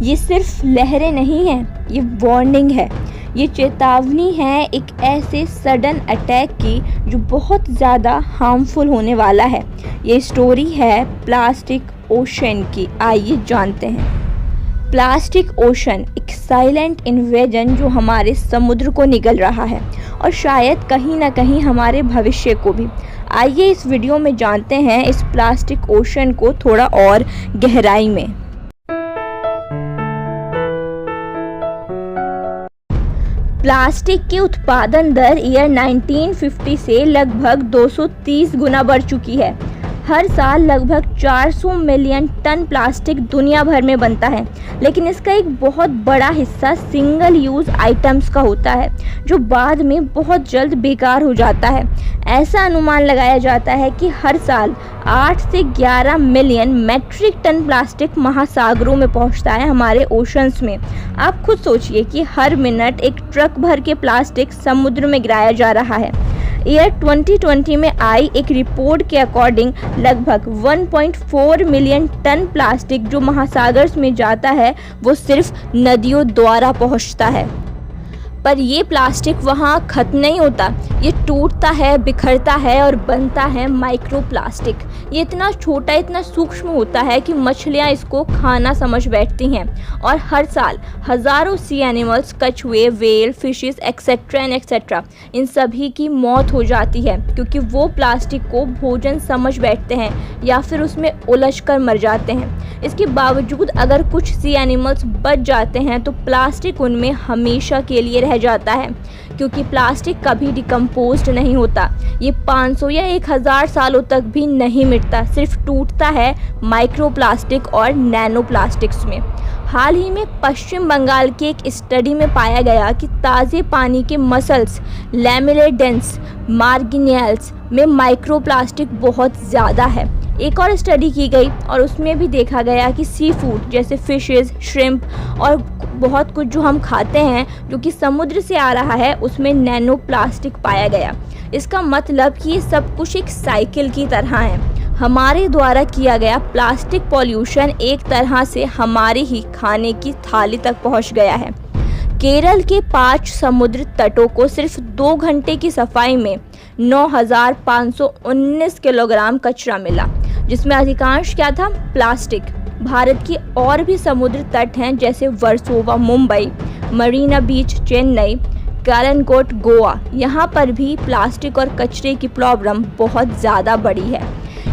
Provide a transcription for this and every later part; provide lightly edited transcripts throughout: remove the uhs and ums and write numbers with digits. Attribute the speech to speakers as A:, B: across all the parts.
A: ये सिर्फ लहरें नहीं हैं, ये वार्निंग है, ये चेतावनी है एक ऐसे सडन अटैक की जो बहुत ज़्यादा हार्मफुल होने वाला है। ये स्टोरी है प्लास्टिक ओशन की। आइए जानते हैं। प्लास्टिक ओशन एक साइलेंट इन्वेजन जो हमारे समुद्र को निगल रहा है और शायद कहीं ना कहीं हमारे भविष्य को भी। आइए इस वीडियो में जानते हैं इस प्लास्टिक ओशन को थोड़ा और गहराई में। प्लास्टिक की उत्पादन दर ईयर 1950 से लगभग 230 गुना बढ़ चुकी है। हर साल लगभग 400 मिलियन टन प्लास्टिक दुनिया भर में बनता है, लेकिन इसका एक बहुत बड़ा हिस्सा सिंगल यूज़ आइटम्स का होता है जो बाद में बहुत जल्द बेकार हो जाता है। ऐसा अनुमान लगाया जाता है कि हर साल 8 से 11 मिलियन मैट्रिक टन प्लास्टिक महासागरों में पहुंचता है, हमारे ओशंस में। आप खुद सोचिए कि हर मिनट एक ट्रक भर के प्लास्टिक समुद्र में गिराया जा रहा है। ईयर 2020 में आई एक रिपोर्ट के अकॉर्डिंग लगभग 1.4 मिलियन टन प्लास्टिक जो महासागर में जाता है वो सिर्फ नदियों द्वारा पहुंचता है। पर ये प्लास्टिक वहाँ खत्म नहीं होता, ये टूटता है, बिखरता है और बनता है माइक्रो प्लास्टिक। ये इतना छोटा, इतना सूक्ष्म होता है कि मछलियाँ इसको खाना समझ बैठती हैं और हर साल हज़ारों सी एनिमल्स, कछुए, whale, fishes etcetera and etcetera, इन सभी की मौत हो जाती है क्योंकि वो प्लास्टिक को भोजन समझ बैठते हैं या फिर उसमें उलझ कर मर जाते हैं। इसके बावजूद अगर कुछ सी एनिमल्स बच जाते हैं तो प्लास्टिक उनमें हमेशा के लिए रह जाता है क्योंकि प्लास्टिक कभी डिकम्पोज्ड नहीं होता। ये 500 या 1000 सालों तक भी नहीं मिटता, सिर्फ टूटता है माइक्रो प्लास्टिक और नैनो प्लास्टिक्स में। हाल ही में पश्चिम बंगाल के एक स्टडी में पाया गया कि ताज़े पानी के मसल्स, लैमेलिडेंस, मार्गिनेल्स में माइक्रो प्लास्टिक बहुत ज़्यादा है। एक और स्टडी की गई और उसमें भी देखा गया कि सी फूड जैसे फिशेस, श्रिम्प और बहुत कुछ जो हम खाते हैं जो कि समुद्र से आ रहा है उसमें नैनो प्लास्टिक पाया गया। इसका मतलब कि ये सब कुछ एक साइकिल की तरह है। हमारे द्वारा किया गया प्लास्टिक पॉल्यूशन एक तरह से हमारे ही खाने की थाली तक पहुंच गया है। केरल के 5 समुद्र तटों को सिर्फ 2 घंटे की सफाई में 9,519 किलोग्राम कचरा मिला, जिसमें अधिकांश क्या था? प्लास्टिक। भारत की और भी समुद्र तट हैं जैसे वर्सोवा मुंबई, मरीना बीच चेन्नई, कालनकोट गोवा। यहाँ पर भी प्लास्टिक और कचरे की प्रॉब्लम बहुत ज़्यादा बड़ी है।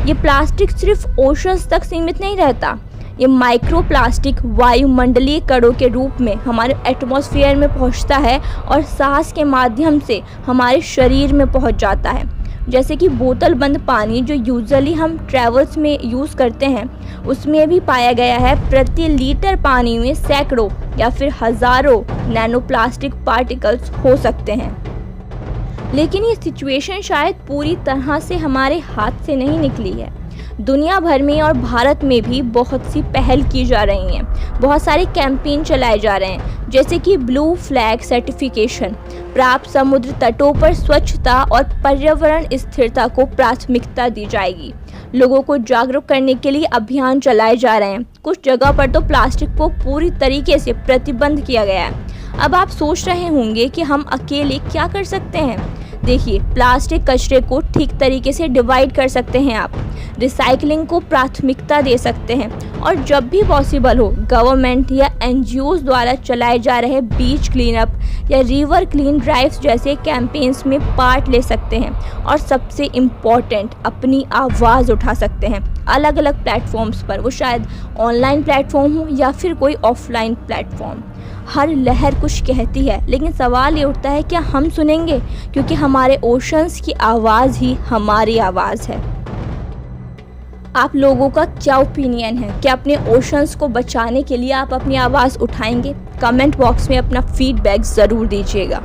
A: ये प्लास्टिक सिर्फ ओशंस तक सीमित नहीं रहता, ये माइक्रो प्लास्टिक वायुमंडलीय कणों के रूप में हमारे एटमॉस्फेयर में पहुंचता है और सांस के माध्यम से हमारे शरीर में पहुंच जाता है। जैसे कि बोतल बंद पानी जो यूजुअली हम ट्रैवल्स में यूज़ करते हैं, उसमें भी पाया गया है प्रति लीटर पानी में सैकड़ों या फिर हज़ारों नैनो प्लास्टिक पार्टिकल्स हो सकते हैं। लेकिन ये सिचुएशन शायद पूरी तरह से हमारे हाथ से नहीं निकली है। दुनिया भर में और भारत में भी बहुत सी पहल की जा रही हैं, बहुत सारे कैंपेन चलाए जा रहे हैं, जैसे कि ब्लू फ्लैग सर्टिफिकेशन प्राप्त समुद्र तटों पर स्वच्छता और पर्यावरण स्थिरता को प्राथमिकता दी जाएगी। लोगों को जागरूक करने के लिए अभियान चलाए जा रहे हैं। कुछ जगह पर तो प्लास्टिक को पूरी तरीके से प्रतिबंध किया गया है। अब आप सोच रहे होंगे कि हम अकेले क्या कर सकते हैं। देखिए, प्लास्टिक कचरे को ठीक तरीके से डिवाइड कर सकते हैं आप, रिसाइकलिंग को प्राथमिकता दे सकते हैं और जब भी पॉसिबल हो गवर्नमेंट या एनजीओज द्वारा चलाए जा रहे बीच क्लीनअप या रिवर क्लीन ड्राइव्स जैसे कैंपेन्स में पार्ट ले सकते हैं। और सबसे इम्पॉर्टेंट, अपनी आवाज़ उठा सकते हैं अलग अलग प्लेटफॉर्म्स पर, वो शायद ऑनलाइन प्लेटफॉर्म हो या फिर कोई ऑफलाइन प्लेटफॉर्म। हर लहर कुछ कहती है, लेकिन सवाल ये उठता है क्या हम सुनेंगे? क्योंकि हमारे ओशंस की आवाज़ ही हमारी आवाज़ है। आप लोगों का क्या ओपिनियन है? क्या अपने ओशंस को बचाने के लिए आप अपनी आवाज़ उठाएंगे? कमेंट बॉक्स में अपना फीडबैक ज़रूर दीजिएगा।